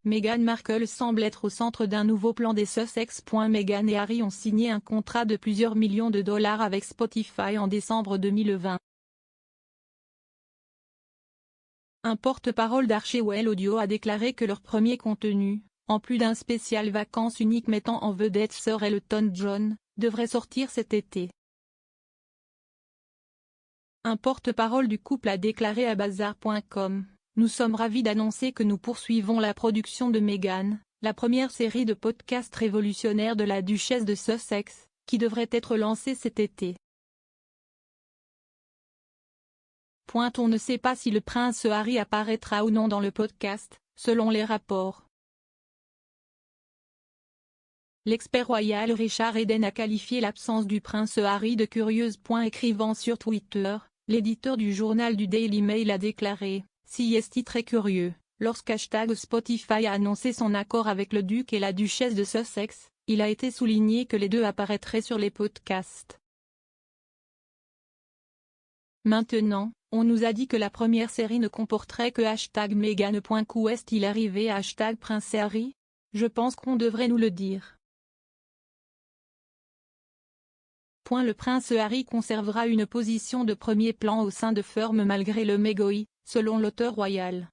Meghan Markle semble être au centre d'un nouveau plan des Sussex. Meghan et Harry ont signé un contrat de plusieurs millions de dollars avec Spotify en décembre 2020. Un porte-parole d'Archewell Audio a déclaré que leur premier contenu, en plus d'un spécial vacances unique mettant en vedette Sir Elton John, devrait sortir cet été. Un porte-parole du couple a déclaré à Bazaar.com. Nous sommes ravis d'annoncer que nous poursuivons la production de Meghan, la première série de podcasts révolutionnaires de la duchesse de Sussex, qui devrait être lancée cet été. On ne sait pas si le prince Harry apparaîtra ou non dans le podcast, selon les rapports. L'expert royal Richard Eden a qualifié l'absence du prince Harry de curieuse. Écrivant sur Twitter, l'éditeur du journal du Daily Mail a déclaré: si est très curieux. Spotify a annoncé son accord avec le duc et la duchesse de Sussex, il a été souligné que les deux apparaîtraient sur les podcasts. Maintenant, on nous a dit que la première série ne comporterait que #Meghan. Où est-il arrivé #Prince Harry? Je pense qu'on devrait nous le dire. Le prince Harry conservera une position de premier plan au sein de Firm malgré le mégoï, selon l'auteur royal.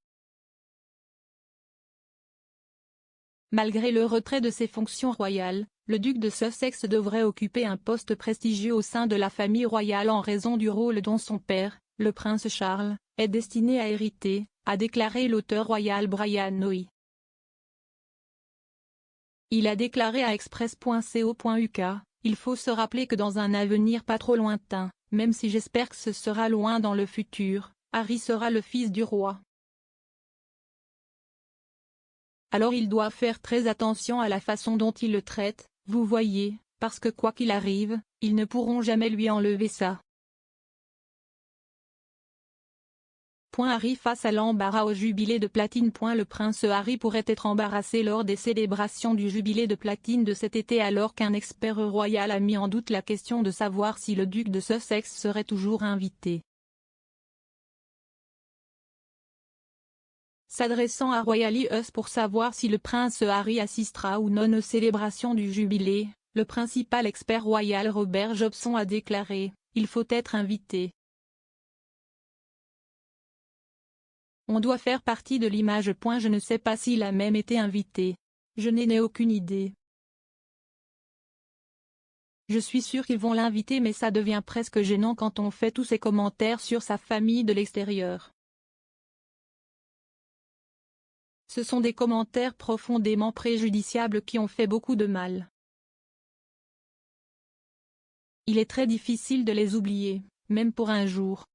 Malgré le retrait de ses fonctions royales, le duc de Sussex devrait occuper un poste prestigieux au sein de la famille royale en raison du rôle dont son père, le prince Charles, est destiné à hériter, a déclaré l'auteur royal Brian Noy. Il a déclaré à Express.co.uk: il faut se rappeler que dans un avenir pas trop lointain, même si j'espère que ce sera loin dans le futur, Harry sera le fils du roi. Alors il doit faire très attention à la façon dont il le traite, vous voyez, parce que quoi qu'il arrive, ils ne pourront jamais lui enlever ça. Harry face à l'embarras au jubilé de platine. Le prince Harry pourrait être embarrassé lors des célébrations du jubilé de platine de cet été alors qu'un expert royal a mis en doute la question de savoir si le duc de Sussex serait toujours invité. S'adressant à Royal Us pour savoir si le prince Harry assistera ou non aux célébrations du jubilé, le principal expert royal Robert Jobson a déclaré: il faut être invité. On doit faire partie de l'image. Je ne sais pas s'il a même été invité. Je n'en ai aucune idée. Je suis sûr qu'ils vont l'inviter mais ça devient presque gênant quand on fait tous ces commentaires sur sa famille de l'extérieur. Ce sont des commentaires profondément préjudiciables qui ont fait beaucoup de mal. Il est très difficile de les oublier, même pour un jour.